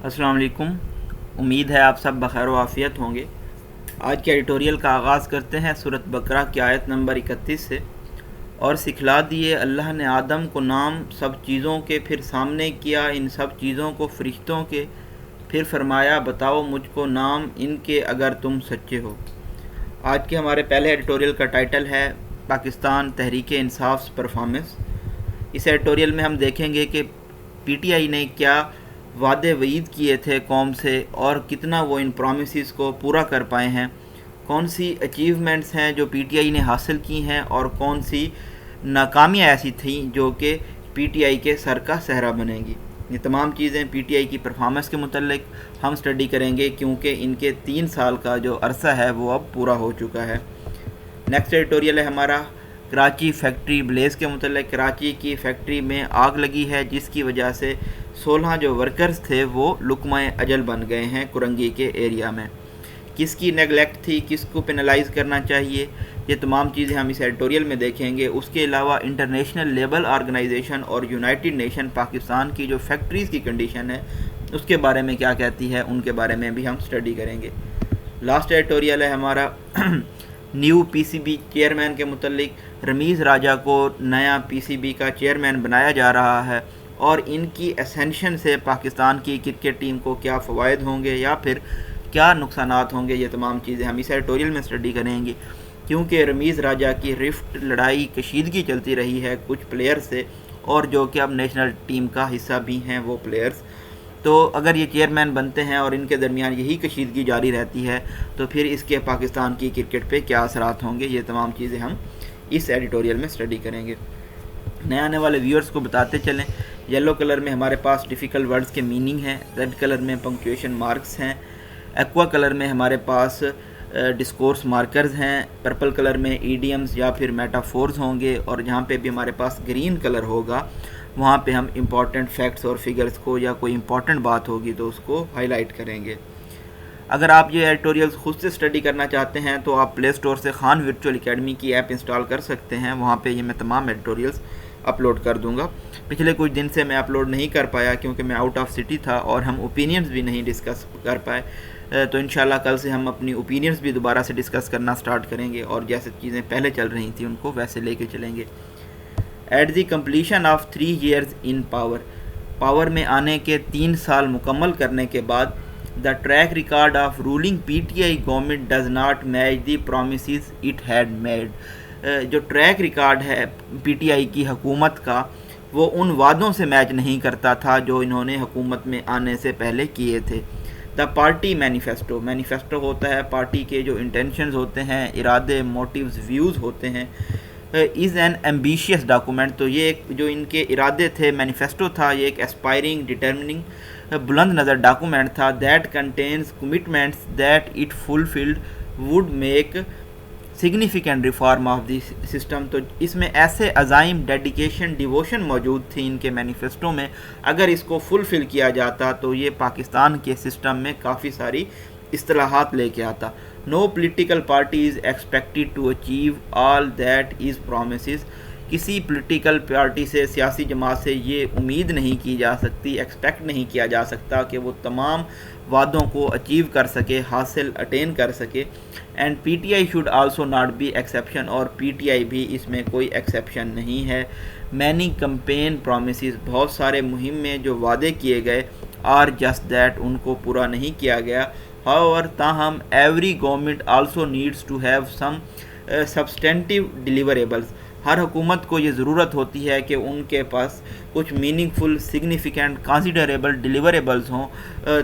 السلام علیکم۔ امید ہے آپ سب بخیر و عافیت ہوں گے۔ آج کے ایڈیٹوریل کا آغاز کرتے ہیں سورۃ بقرہ کی آیت نمبر 31 سے۔ اور سکھلا دیے اللہ نے آدم کو نام سب چیزوں کے، پھر سامنے کیا ان سب چیزوں کو فرشتوں کے، پھر فرمایا بتاؤ مجھ کو نام ان کے اگر تم سچے ہو۔ آج کے ہمارے پہلے ایڈیٹوریل کا ٹائٹل ہے پاکستان تحریک انصاف پرفارمنس۔ اس ایڈیٹوریل میں ہم دیکھیں گے کہ پی ٹی آئی نے کیا وعدے وعید کیے تھے قوم سے اور کتنا وہ ان پرومسز کو پورا کر پائے ہیں، کون سی اچیومنٹس ہیں جو پی ٹی آئی نے حاصل کی ہیں اور کون سی ناکامیاں ایسی تھیں جو کہ پی ٹی آئی کے سر کا صحرا بنیں گی۔ یہ تمام چیزیں پی ٹی آئی کی پرفارمنس کے متعلق ہم سٹڈی کریں گے، کیونکہ ان کے 3 سال کا جو عرصہ ہے وہ اب پورا ہو چکا ہے۔ نیکسٹ ایڈیٹوریل ہے ہمارا کراچی فیکٹری بلیز کے متعلق۔ کراچی کی فیکٹری میں آگ لگی ہے جس کی وجہ سے 16 جو ورکرز تھے وہ لقمہ اجل بن گئے ہیں کرنگی کے ایریا میں۔ کس کی نیگلیکٹ تھی، کس کو پینلائز کرنا چاہیے، یہ تمام چیزیں ہم اس ایڈیٹوریل میں دیکھیں گے۔ اس کے علاوہ انٹرنیشنل لیبر آرگنائزیشن اور یونائٹڈ نیشن پاکستان کی جو فیکٹریز کی کنڈیشن ہے اس کے بارے میں کیا کہتی ہے، ان کے بارے میں بھی ہم سٹڈی کریں گے۔ لاسٹ ایڈیٹوریل ہے ہمارا نیو پی سی بی چیئرمین کے متعلق۔ رمیز راجہ کو نیا پی سی بی کا چیئرمین بنایا جا رہا ہے اور ان کی اسینشن سے پاکستان کی کرکٹ ٹیم کو کیا فوائد ہوں گے یا پھر کیا نقصانات ہوں گے، یہ تمام چیزیں ہم اس ایڈیٹوریل میں سٹڈی کریں گے۔ کیونکہ رمیز راجہ کی رفٹ لڑائی کشیدگی چلتی رہی ہے کچھ پلیئر سے، اور جو کہ اب نیشنل ٹیم کا حصہ بھی ہیں وہ پلیئرز، تو اگر یہ چیئرمین بنتے ہیں اور ان کے درمیان یہی کشیدگی جاری رہتی ہے تو پھر اس کے پاکستان کی کرکٹ پہ کیا اثرات ہوں گے، یہ تمام چیزیں ہم اس ایڈیٹوریل میں سٹڈی کریں گے۔ نئے آنے والے ویورز کو بتاتے چلیں، یلو کلر میں ہمارے پاس ڈیفیکلٹ ورڈز کے میننگ ہیں، ریڈ کلر میں پنکچویشن مارکس ہیں، ایکوا کلر میں ہمارے پاس ڈسکورس مارکرز ہیں، پرپل کلر میں ایڈیمز یا پھر میٹافورز ہوں گے، اور جہاں پہ بھی ہمارے پاس گرین کلر ہوگا وہاں پہ ہم امپورٹنٹ فیکٹس اور فگرز کو یا کوئی امپورٹنٹ بات ہوگی تو اس کو ہائی لائٹ کریں گے۔ اگر آپ یہ ایڈیٹوریلز خود سے سٹڈی کرنا چاہتے ہیں تو آپ پلے سٹور سے خان ورچوئل اکیڈمی کی ایپ انسٹال کر سکتے ہیں، وہاں پہ یہ میں تمام ایڈیٹوریلز اپلوڈ کر دوں گا۔ پچھلے کچھ دن سے میں اپلوڈ نہیں کر پایا کیونکہ میں آؤٹ آف سٹی تھا اور ہم اوپینینز بھی نہیں ڈسکس کر پائے، تو انشاءاللہ کل سے ہم اپنی اوپینینز بھی دوبارہ سے ڈسکس کرنا سٹارٹ کریں گے اور جیسے چیزیں پہلے چل رہی تھیں ان کو ویسے لے کے چلیں گے۔ At the completion of 3 years in power میں آنے کے 3 سال مکمل کرنے کے بعد the track record of ruling P T I government does not match the promises it had made. جو ٹریک ریکارڈ ہے پی ٹی آئی کی حکومت کا وہ ان وعدوں سے میچ نہیں کرتا تھا جو انہوں نے حکومت میں آنے سے پہلے کیے تھے۔ دا پارٹی مینیفیسٹو ہوتا ہے پارٹی کے جو انٹینشنز ہوتے ہیں، ارادے، موٹیوز، ویوز ہوتے ہیں، از این ایمبیشیس ڈاکومنٹ۔ تو یہ ایک جو ان کے ارادے تھے، مینیفیسٹو تھا، یہ ایک اسپائرنگ، ڈٹرمننگ، بلند نظر ڈاکومنٹ تھا۔ That contains commitments that it fulfilled would make significant reform of the system. تو اس میں ایسے عزائم، ڈیڈیکیشن، ڈیووشن موجود تھی ان کے مینیفیسٹو میں، اگر اس کو فلفل کیا جاتا تو یہ پاکستان کے سسٹم میں کافی ساری اصطلاحات لے کے آتا۔ No political party is expected to achieve all that is promises. کسی پولیٹیکل پارٹی سے، سیاسی جماعت سے یہ امید نہیں کی جا سکتی، ایکسپیکٹ نہیں کیا جا سکتا کہ وہ تمام وعدوں کو اچیو کر سکے، حاصل اٹین کر سکے۔ And P T I should also not be exception, اور پی ٹی آئی بھی اس میں کوئی ایکسیپشن نہیں ہے۔ مینی کمپین پرومسز، بہت سارے مہم میں جو وعدے کیے گئے، آر جسٹ دیٹ، ان کو پورا نہیں کیا گیا۔ However, تاہم every government also needs to have some substantive deliverables. ہر حکومت کو یہ ضرورت ہوتی ہے کہ ان کے پاس کچھ meaningful, significant, considerable deliverables ہوں،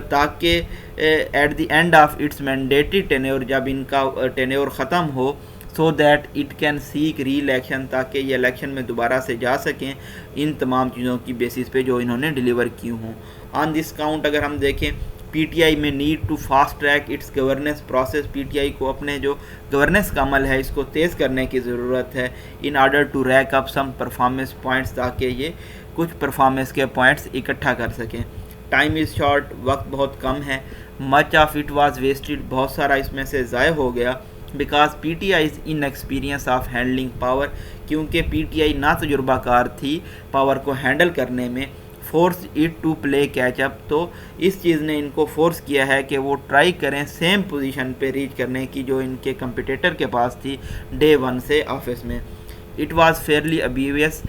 تاکہ at the end of its mandatory tenure, جب ان کا ٹینیور ختم ہو، so that it can seek reelection, تاکہ یہ الیکشن میں دوبارہ سے جا سکیں ان تمام چیزوں کی بیسس پہ جو انہوں نے ڈیلیور کی ہوں۔ آن دس کاؤنٹ اگر ہم دیکھیں، پی ٹی آئی میں need to fast track its governance process, P T I کو اپنے جو گورننس کا عمل ہے اس کو تیز کرنے کی ضرورت ہے، in order to rack up some performance points, تاکہ یہ کچھ پرفارمنس کے پوائنٹس اکٹھا کر سکیں۔ ٹائم از شارٹ، وقت بہت کم ہے۔ Much of it was wasted, بہت سارا اس میں سے ضائع ہو گیا۔ Because P T I is inexperience of handling power, کیونکہ پی ٹی آئی نا تجربہ کار تھی پاور کو ہینڈل کرنے میں۔ Force it to play catch up, تو اس چیز نے ان کو فورس کیا ہے کہ وہ ٹرائی کریں سیم پوزیشن پہ ریچ کرنے کی جو ان کے کمپٹیٹر کے پاس تھی ڈے ون سے آفس میں. اٹ واز فیئرلی ابویس،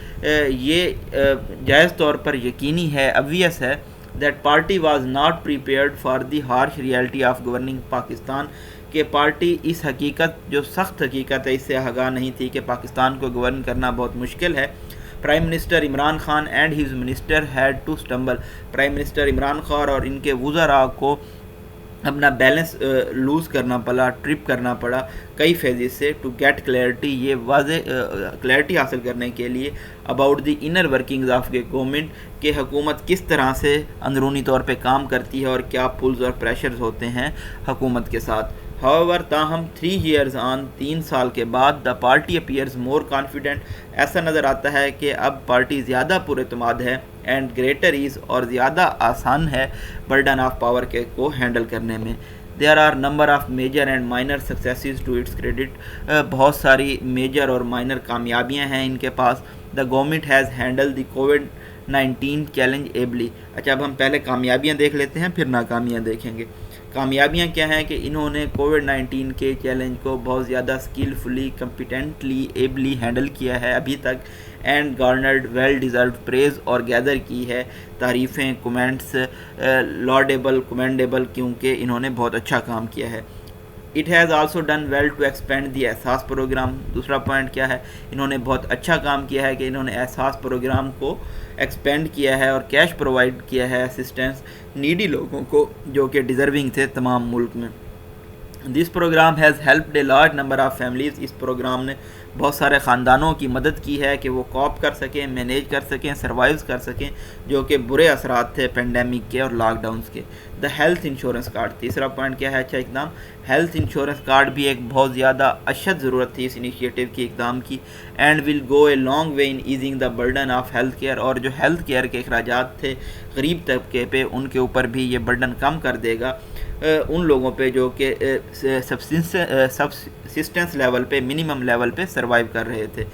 یہ جائز طور پر یقینی ہے، obvious ہے that party was not prepared for the harsh reality of governing Pakistan, کہ پارٹی اس حقیقت، جو سخت حقیقت ہے، اس سے آگاہ نہیں تھی کہ پاکستان کو گورن کرنا بہت مشکل ہے. Prime minister Imran Khan and his minister had to stumble, prime minister Imran Khan اور ان کے وزراء کو اپنا بیلنس لوز کرنا پڑا، ٹرپ کرنا پڑا کئی فیزز سے، ٹو گیٹ کلیئرٹی، یہ واضح کلیئرٹی حاصل کرنے کے لیے about the inner workings of the government, کہ حکومت کس طرح سے اندرونی طور پہ کام کرتی ہے اور کیا پلز اور پریشرز ہوتے ہیں حکومت کے ساتھ. However تاہم 3 years on، 3 سال کے بعد the party appears more confident، ایسا نظر آتا ہے کہ اب پارٹی زیادہ پراعتماد ہے، اینڈ گریٹر ایز، اور زیادہ آسان ہے برڈن آف پاور کے کو ہینڈل کرنے میں. There are number of major and minor successes to its credit، بہت ساری میجر اور مائنر کامیابیاں ہیں ان کے پاس. The government has handled the COVID-19 challenge ably. اچھا اب ہم پہلے کامیابیاں دیکھ لیتے ہیں پھر ناکامیاں دیکھیں گے. کامیابیاں کیا ہیں کہ انہوں نے کووڈ-19 کے چیلنج کو بہت زیادہ اسکلفلی، کمپیٹنٹلی، ایبلی ہینڈل کیا ہے ابھی تک، اینڈ گارنرڈ ویل ڈیزروڈ پریز، اور گیدر کی ہے تعریفیں، کومنٹس، لاڈیبل، کومینڈیبل، کیونکہ انہوں نے بہت اچھا کام کیا ہے. It has also done well to expand the Ehsaas programme. دوسرا پوائنٹ کیا ہے، انہوں نے بہت اچھا کام کیا ہے کہ انہوں نے احساس پروگرام کو ایکسپینڈ کیا ہے اور کیش پرووائڈ کیا ہے اسسٹنس نیڈی لوگوں کو جو کہ ڈیزرونگ تھے تمام ملک میں. This programme has helped a large number of families, اس پروگرام نے بہت سارے خاندانوں کی مدد کی ہے کہ وہ کوپ کر سکیں، مینیج کر سکیں، سروائیوز کر سکیں جو کہ برے اثرات تھے پینڈیمک کے اور لاک ڈاؤنس کے. دا ہیلتھ انشورنس کارڈ، تیسرا پوائنٹ کیا ہے اچھا اقدام، ہیلتھ انشورنس کارڈ بھی ایک بہت زیادہ اشد ضرورت تھی اس انیشیٹو کی، اقدام کی. And will go a long way in easing the burden of health care, اور جو ہیلتھ کیئر کے اخراجات تھے غریب طبقے پہ، ان کے اوپر بھی یہ برڈن کم کر دے گا ان لوگوں پہ جو کہ سبسسٹنس لیول پہ، منیمم لیول پہ سروائیو کر رہے تھے.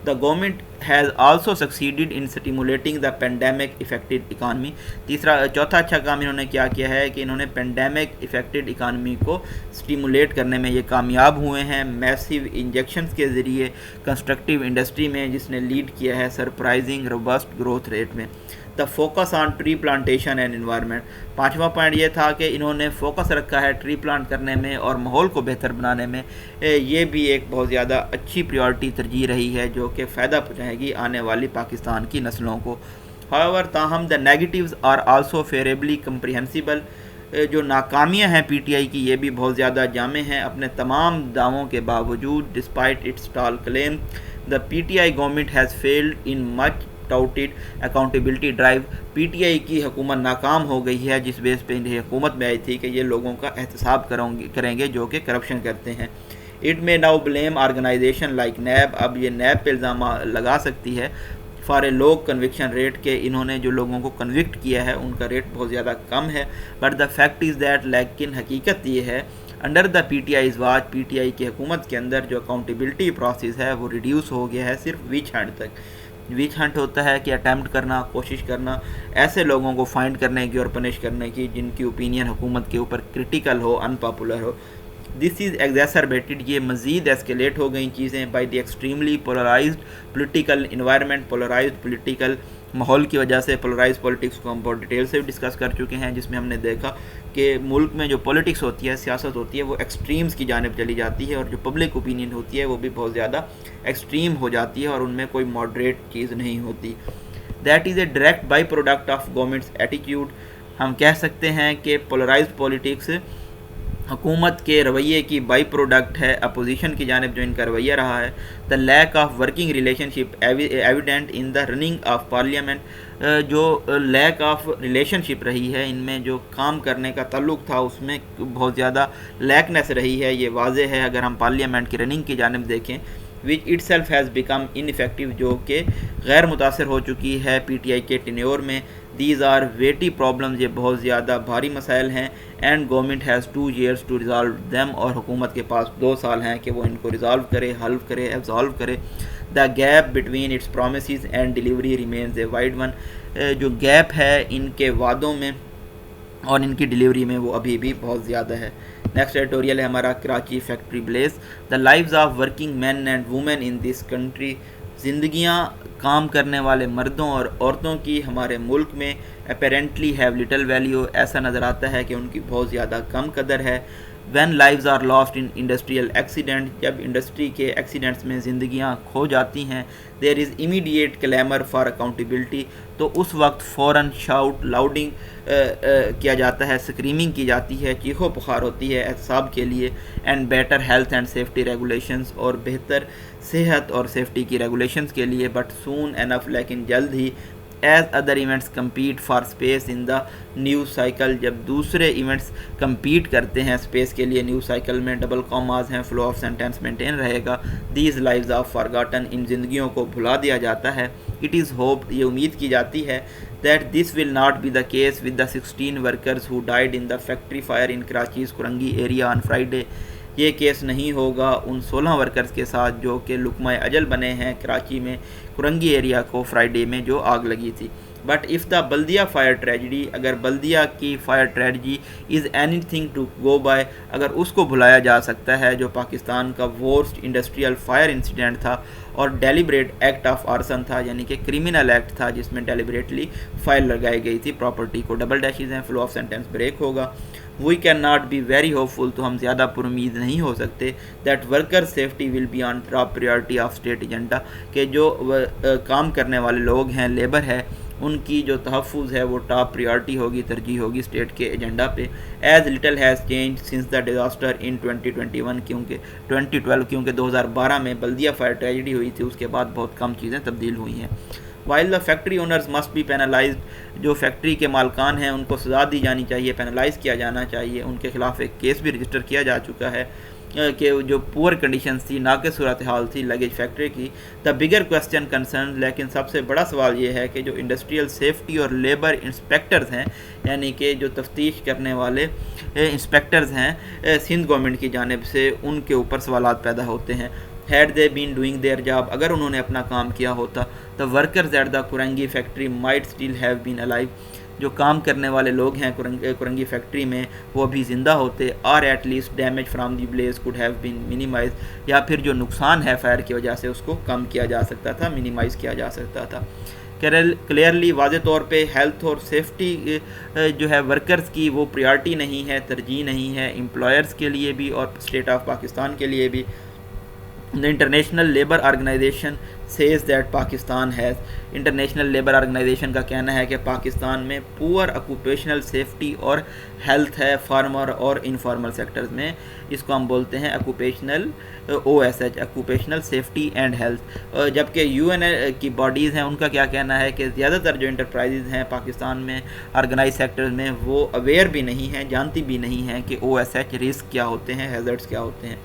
The government has also succeeded in stimulating the pandemic affected economy. چوتھا اچھا کام انہوں نے کیا ہے کہ انہوں نے پینڈیمک افیکٹڈ اکانمی کو اسٹیمولیٹ کرنے میں یہ کامیاب ہوئے ہیں میسیو انجیکشنز کے ذریعے کنسٹرکٹیو انڈسٹری میں، جس نے لیڈ کیا ہے سرپرائزنگ روبسٹ گروتھ ریٹ میں. The focus on tree plantation and environment, پانچواں پوائنٹ یہ تھا کہ انہوں نے فوکس رکھا ہے ٹری پلانٹ کرنے میں اور ماحول کو بہتر بنانے میں. یہ بھی ایک بہت زیادہ اچھی پریورٹی ترجیح رہی ہے جو کہ فائدہ پہنچائے گی آنے والی پاکستان کی نسلوں کو. However تاہم دا نیگیٹیوز آر آلسو فیوریبلی کمپریہنسیبل، جو ناکامیاں ہیں پی ٹی آئی کی یہ بھی بہت زیادہ جامع ہیں اپنے تمام دعووں کے باوجود. Despite its tall claim, the P T I government has failed in much touted accountability drive. P T I کی حکومت ناکام ہو گئی ہے جس بیس پہ انہیں حکومت میں آئی تھی کہ یہ لوگوں کا احتساب کریں گے جو کہ کرپشن کرتے ہیں. It may now blame organisation like NAB, اب یہ نیب پہ الزام لگا سکتی ہے for a low conviction rate, کہ انہوں نے جو لوگوں کو کنوکٹ کیا ہے ان کا ریٹ بہت زیادہ کم ہے. But the fact is that, لیکن حقیقت یہ ہے under the P T I's watch, P T I کی حکومت کے اندر جو اکاؤنٹیبلٹی پروسیس ہے وہ ریڈیوس ہو گیا ہے صرف ویچ ہنٹ تک. ویچ ہنٹ ہوتا ہے کہ اٹیمپٹ کرنا، کوشش کرنا ایسے لوگوں کو فائنڈ کرنے کی اور پنش کرنے کی جن کی اوپینین حکومت کے اوپر کرٹیکل ہو، ان پاپولر ہو. دس از ایگزیسربیٹڈ، یہ مزید ایسکیلیٹ ہو گئیں چیزیں by the extremely polarised political environment, polarised political ماحول کی وجہ سے. پولرائز پولیٹکس کو ہم بہت ڈیٹیل سے بھی ڈسکس کر چکے ہیں، جس میں ہم نے دیکھا کہ ملک میں جو پولیٹکس ہوتی ہے، سیاست ہوتی ہے، وہ ایکسٹریمز کی جانب چلی جاتی ہے، اور جو پبلک اوپینین ہوتی ہے وہ بھی بہت زیادہ ایکسٹریم ہو جاتی ہے اور ان میں کوئی ماڈریٹ چیز نہیں ہوتی. That is a direct by product of governments attitude. ہم کہہ سکتے ہیں کہ پولرائزڈ پولیٹکس حکومت کے رویے کی بائی پروڈکٹ ہے، اپوزیشن کی جانب جو ان کا رویہ رہا ہے. The lack of working relationship evident in the running of parliament, جو لیک آف ریلیشن شپ رہی ہے ان میں جو کام کرنے کا تعلق تھا اس میں بہت زیادہ لیکنیس رہی ہے، یہ واضح ہے اگر ہم پارلیمنٹ کی رننگ کی جانب دیکھیں. Which it self has become in effective, جو کہ غیر متاثر ہو چکی ہے پی ٹی آئی کے ٹینیور میں. دیز آر ویٹی پرابلمز، یہ بہت زیادہ بھاری مسائل ہیں. And government has 2 years to resolve them, اور حکومت کے پاس 2 سال ہیں کہ وہ ان کو ریزالو کرے، حل کرے، ایبزالو کرے. The gap between its promises and delivery remains a wide one, جو گیپ ہے ان کے وعدوں میں اور ان کی ڈیلیوری میں وہ ابھی بھی بہت زیادہ ہے. نیکسٹ ایڈیٹوریل ہے ہمارا Karachi factory blaze. The lives of working men and women in this country, زندگیاں کام کرنے والے مردوں اور عورتوں کی ہمارے ملک میں اپیرنٹلی ہیو لٹل ویلیو، ایسا نظر آتا ہے کہ ان کی بہت زیادہ کم قدر ہے. When lives are lost in industrial accident, جب انڈسٹری کے ایکسیڈنٹس میں زندگیاں کھو جاتی ہیں. There is immediate clamour for accountability, تو اس وقت فوراً شاؤٹ لاؤڈنگ کیا جاتا ہے، اسکریمنگ کی جاتی ہے، چیخو پکار ہوتی ہے احتساب کے لیے. And better health and safety regulations, اور بہتر صحت اور سیفٹی کی ریگولیشنز کے لیے. بٹ سون انف، لیکن جلد ہی. As other events compete for space in the news cycle, جب دوسرے ایونٹس کمپیٹ کرتے ہیں اسپیس کے لیے نیوز سائیکل میں، ڈبل کاماز ہیں، فلو آف سینٹینس مینٹین رہے گا. دیز لائفز آف فارگاٹن، ان زندگیوں کو بھلا دیا جاتا ہے. اٹ از ہوپ، یہ امید کی جاتی ہے that this will not be the case with the 16 workers who died in the factory fire in Karachi's Kurangi area on Friday. یہ کیس نہیں ہوگا ان 16 ورکرز کے ساتھ جو کہ لقمہ اجل بنے ہیں کراچی میں کرنگی ایریا کو فرائیڈے میں جو آگ لگی تھی. بٹ اف دا بلدیہ فائر ٹریجڈی، اگر بلدیہ کی fire tragedy is anything to go by, اگر اس کو بھلایا جا سکتا ہے، جو پاکستان کا ورسٹ انڈسٹریل فائر انسیڈنٹ تھا اور ڈیلیبریٹ ایکٹ آف آرسن تھا، یعنی کہ کرمنل ایکٹ تھا جس میں ڈیلیبریٹلی فائر لگائی گئی تھی پراپرٹی کو. ڈبل ڈیشز ہیں، فلو آف سینٹینس بریک ہوگا. We can not be very hopeful, تو ہم زیادہ پر امید نہیں ہو سکتے. That worker safety will be on top priority of state agenda, کہ جو کام کرنے والے لوگ ہیں، لیبر ہے، ان کی جو تحفظ ہے وہ ٹاپ پریورٹی ہوگی، ترجیح ہوگی اسٹیٹ کے ایجنڈا پہ. As little has change since the disaster in 2021، کیونکہ 2012 کیونکہ 2012 میں بلدیہ فائر ٹریجڈی ہوئی تھی، اس کے بعد بہت کم چیزیں تبدیل ہوئی ہیں. While the factory owners must be penalised, جو فیکٹری کے مالکان ہیں ان کو سزا دی جانی چاہیے، پینلائز کیا جانا چاہیے. ان کے خلاف ایک کیس بھی رجسٹر کیا جا چکا ہے کہ جو پور کنڈیشنز تھی، ناقص صورتحال تھی لگیج فیکٹری کی. دا بگر کوسچن کنسرن، لیکن سب سے بڑا سوال یہ ہے کہ جو انڈسٹریل سیفٹی اور لیبر انسپیکٹرز ہیں، یعنی کہ جو تفتیش کرنے والے انسپیکٹرز ہیں سندھ گورنمنٹ کی جانب سے، ان کے اوپر سوالات پیدا ہوتے ہیں. Had they been doing their job, اگر انہوں نے اپنا کام کیا ہوتا. The workers at the Korangi factory might still have been alive, جو کام کرنے والے لوگ ہیں کرنگی فیکٹری میں وہ ابھی زندہ ہوتے. اور at least damage from the blaze could have been minimised, یا پھر جو نقصان ہے فائر کی وجہ سے اس کو کم کیا جا سکتا تھا، منیمائز کیا جا سکتا تھا. کلیئرلی واضح طور پہ ہیلتھ اور سیفٹی جو ہے ورکرز کی وہ پریارٹی نہیں ہے، ترجیح نہیں ہے، امپلائرز کے لیے بھی اور اسٹیٹ آف پاکستان کے لیے بھی. The International Labour Organization says that Pakistan has، international labour organisation کا کہنا ہے کہ پاکستان میں پور آکوپیشنل سیفٹی اور ہیلتھ ہے فارمر اور انفارمل سیکٹرز میں. اس کو ہم بولتے ہیں occupational OSH، occupational safety and health. جبکہ UN کی باڈیز ہیں، ان کا کیا کہنا ہے کہ زیادہ تر جو انٹرپرائزز ہیں پاکستان میں آرگنائز سیکٹرز میں وہ اویئر بھی نہیں ہیں، جانتی بھی نہیں ہیں کہ OSH رسک کیا ہوتے ہیں، ہیزرڈز کیا ہوتے ہیں.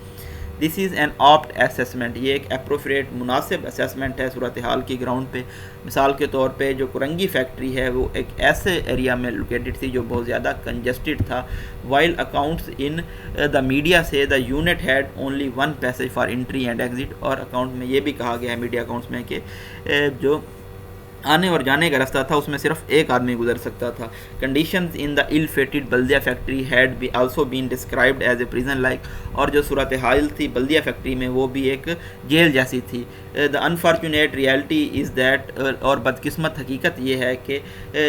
دس از این آپٹ اسیسمنٹ، یہ ایک اپروپریٹ مناسب اسیسمنٹ ہے صورتحال کی گراؤنڈ پہ. مثال کے طور پہ جو کرنگی فیکٹری ہے وہ ایک ایسے ایریا میں لوکیٹڈ تھی جو بہت زیادہ کنجسٹڈ تھا. While accounts in the media say the unit had only 1 passage for entry and exit, اور اکاؤنٹ میں یہ بھی کہا گیا ہے میڈیا اکاؤنٹس میں کہ جو آنے اور جانے کا راستہ تھا اس میں صرف ایک آدمی گزر سکتا تھا. Conditions in the ill fated بلدیہ factory had also been described as a prison like, اور جو صورتحال تھی بلدیہ فیکٹری میں وہ بھی ایک جیل جیسی تھی. دا انفارچونیٹ ریالٹی از دیٹ، اور بدقسمت حقیقت یہ ہے کہ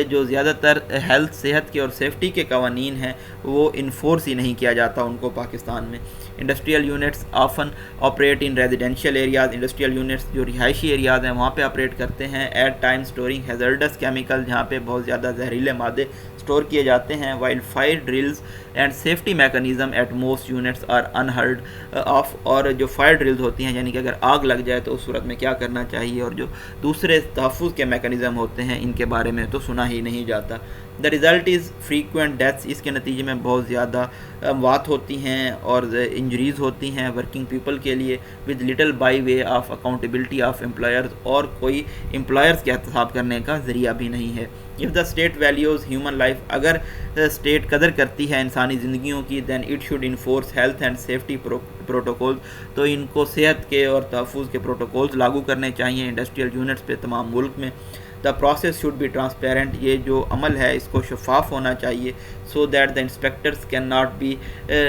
جو زیادہ تر ہیلتھ، صحت کے اور سیفٹی کے قوانین ہیں وہ انفورس ہی نہیں کیا جاتا ان کو پاکستان میں. Industrial units often operate in residential areas, industrial units جو رہائشی ایریاز ہیں وہاں پہ آپریٹ کرتے ہیں. At time storing hazardous chemical, جہاں پہ بہت زیادہ زہریلے مادے اسٹور کیے جاتے ہیں. While fire drills and safety mechanism at most units are unheard of, اور جو فائر ڈرلز ہوتی ہیں یعنی کہ اگر آگ لگ جائے تو اس صورت میں کیا کرنا چاہیے، اور جو دوسرے تحفظ کے میکانزم ہوتے ہیں ان کے بارے میں تو سنا ہی نہیں جاتا. دا رزلٹ از فریکوینٹ ڈیتھس، اس کے نتیجے میں بہت زیادہ اموات ہوتی ہیں اور انجریز ہوتی ہیں ورکنگ پیپل کے لیے، with little by way of accountability of employers, اور کوئی امپلائرز کے احتساب کرنے کا ذریعہ بھی نہیں ہے۔ If the state values human life, اگر اسٹیٹ قدر کرتی ہے انسانی زندگیوں کی، then it should enforce health and safety protocol, تو ان کو صحت کے اور تحفظ کے پروٹوکولز لاگو کرنے چاہیے انڈسٹریل یونٹس پہ تمام ملک میں۔ The process should be transparent, یہ جو عمل ہے اس کو شفاف ہونا چاہیے، so that the inspectors can not be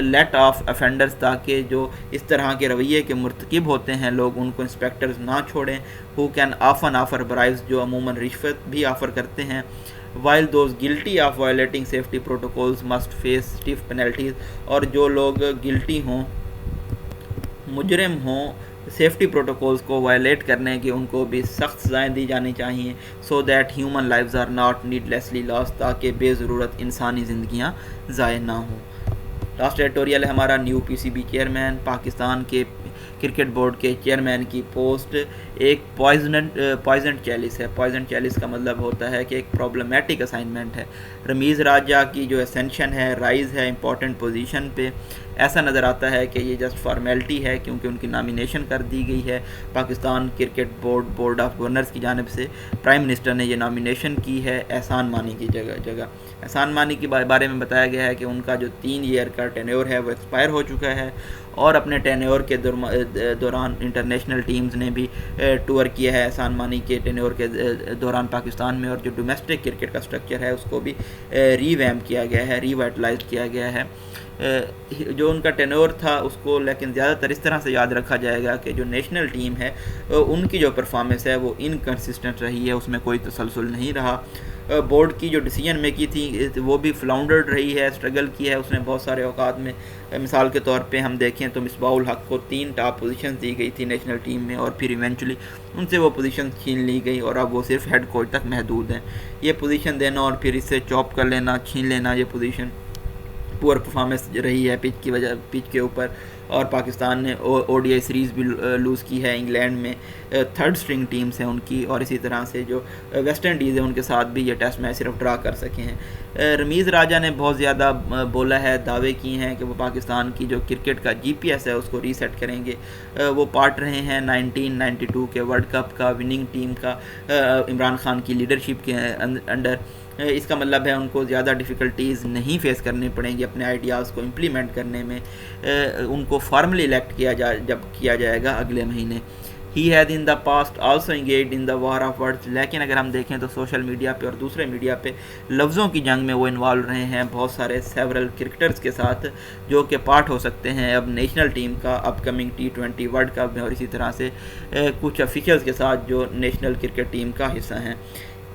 let of offenders, تاکہ جو اس طرح کے رویے کے مرتکب ہوتے ہیں لوگ ان کو انسپیکٹرز نہ چھوڑیں، ہو کین آفن آفر برائبز، جو عموماً رشوت بھی آفر کرتے ہیں، while those guilty of violating safety protocols must face stiff penalties، اور جو لوگ گلٹی ہوں، مجرم ہوں سیفٹی پروٹوکولز کو وائلیٹ کرنے کی، ان کو بھی سخت سزائیں دی جانی چاہیے، so that human lives are not needlessly loss, تاکہ بے ضرورت انسانی زندگیاں ضائع نہ ہوں۔ لاسٹ ایڈیٹوریل ہے ہمارا، نیو پی سی بی چیئرمین، پاکستان کے کرکٹ بورڈ کے چیئرمین کی پوسٹ ایک پوائزنڈ چیلس ہے۔ پوائزنڈ چیلس کا مطلب ہوتا ہے کہ ایک پرابلمیٹک اسائنمنٹ ہے۔ رمیز راجہ کی جو اسینشن ہے، رائز ہے امپورٹنٹ پوزیشن پہ، ایسا نظر آتا ہے کہ یہ جسٹ فارمیلٹی ہے، کیونکہ ان کی نامینیشن کر دی گئی ہے Pakistan cricket board of governors کی جانب سے۔ پرائم منسٹر نے یہ نامینیشن کی ہے احسان مانی کی جگہ۔ احسان مانی کے بارے میں بتایا گیا ہے کہ ان کا جو 3 ایئر کا ٹینیور ہے وہ ایکسپائر ہو چکا ہے، اور اپنے ٹینیور کے دوران انٹرنیشنل ٹیمز نے بھی ٹور کیا ہے احسان مانی کے ٹینیور کے دوران پاکستان میں، اور جو ڈومیسٹک کرکٹ کا سٹرکچر ہے اس کو بھی ری ویمپ کیا گیا ہے، ری وائٹلائزڈ کیا گیا ہے۔ جو ان کا ٹینور تھا اس کو لیکن زیادہ تر اس طرح سے یاد رکھا جائے گا کہ جو نیشنل ٹیم ہے ان کی جو پرفارمنس ہے وہ انکنسسٹنٹ رہی ہے، اس میں کوئی تسلسل نہیں رہا۔ بورڈ کی جو ڈیسیجن میکنگ تھی وہ بھی فلاؤنڈرڈ رہی ہے، اسٹرگل کی ہے اس نے بہت سارے اوقات میں۔ مثال کے طور پہ ہم دیکھیں تو مصباح الحق کو 3 ٹاپ پوزیشنز دی گئی تھی نیشنل ٹیم میں، اور پھر ایونچولی ان سے وہ پوزیشن چھین لی گئی، اور اب وہ صرف ہیڈ کوچ تک محدود ہیں۔ یہ پوزیشن دینا اور پھر اس سے چاپ کر لینا، چھین لینا، یہ پوزیشن پور پرفارمنس رہی ہے پچ کے اوپر، اور پاکستان نے او ڈی آئی سیریز بھی لوز کی ہے انگلینڈ میں، 3rd اسٹرنگ ٹیمز ہیں ان کی، اور اسی طرح سے جو ویسٹ انڈیز ہے ان کے ساتھ بھی یہ ٹیسٹ میچ صرف ڈرا کر سکے ہیں۔ رمیز راجہ نے بہت زیادہ بولا ہے، دعوے کیے ہیں کہ وہ پاکستان کی جو کرکٹ کا جی پی ایس ہے اس کو ری سیٹ کریں گے۔ وہ پارٹ رہے ہیں 1992 کے ورلڈ کپ کا، وننگ ٹیم کا، عمران خان کی لیڈرشپ کے انڈر۔ اس کا مطلب ہے ان کو زیادہ ڈیفیکلٹیز نہیں فیس کرنی پڑیں گی اپنے آئیڈیاز کو امپلیمنٹ کرنے میں۔ ان کو فارملی الیکٹ جب کیا جائے گا اگلے مہینے۔ He has in the past also engaged in the war of words, لیکن اگر ہم دیکھیں تو سوشل میڈیا پہ اور دوسرے میڈیا پہ لفظوں کی جنگ میں وہ انوالو رہے ہیں بہت سارے سیورل کرکٹرز کے ساتھ، جو کہ پارٹ ہو سکتے ہیں اب نیشنل ٹیم کا اپ کمنگ T20 ورلڈ کپ میں، اور اسی طرح سے کچھ افیشلز کے ساتھ جو نیشنل کرکٹ ٹیم کا حصہ ہیں۔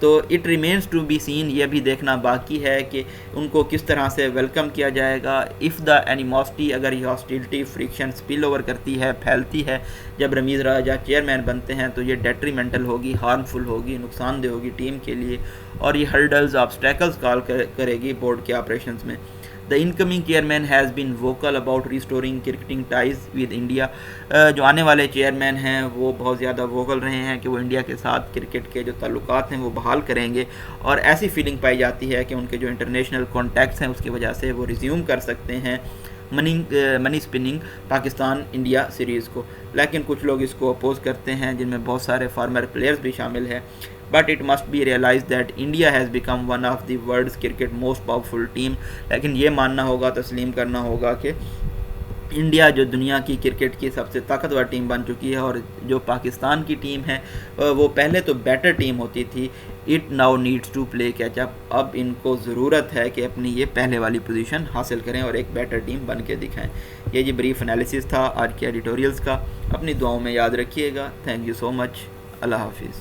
تو it remains to be seen, یہ بھی دیکھنا باقی ہے کہ ان کو کس طرح سے ویلکم کیا جائے گا۔ اف دا اینیموسٹی، اگر یہ ہاسٹیلٹی فرکشن سپل اوور کرتی ہے، پھیلتی ہے جب رمیز راجہ چیئرمین بنتے ہیں، تو یہ ڈیٹریمنٹل ہوگی، ہارمفل ہوگی، نقصان دہ ہوگی ٹیم کے لیے، اور یہ ہرڈلز آبسٹیکلز کال کرے گی بورڈ کے آپریشنز میں۔ The incoming chairman has been vocal about restoring cricketing ties with India، جو آنے والے چیئرمین ہیں وہ بہت زیادہ ووکل رہے ہیں کہ وہ انڈیا کے ساتھ کرکٹ کے جو تعلقات ہیں وہ بحال کریں گے، اور ایسی فیلنگ پائی جاتی ہے کہ ان کے جو انٹرنیشنل کانٹیکٹس ہیں اس کی وجہ سے وہ ریزیوم کر سکتے ہیں منی اسپننگ پاکستان انڈیا سیریز کو۔ لیکن کچھ لوگ اس کو اپوز کرتے ہیں، جن میں بہت سارے فارمر پلیئرز بھی شامل ہیں۔ But it must be realised that India has become one of the world's cricket most powerful team, لیکن یہ ماننا ہوگا، تسلیم کرنا ہوگا کہ انڈیا جو دنیا کی کرکٹ کی سب سے طاقتور ٹیم بن چکی ہے، اور جو پاکستان کی ٹیم ہے وہ پہلے تو بیٹر ٹیم ہوتی تھی، it now needs to play catch up, اب ان کو ضرورت ہے کہ اپنی یہ پہلے والی پوزیشن حاصل کریں اور ایک بیٹر ٹیم بن کے دکھائیں۔ یہ جی بریف انالیسس تھا آج کے ایڈیٹوریلز کا، اپنی دعاؤں میں یاد رکھیے گا۔ تھینک یو سو مچ، اللہ حافظ۔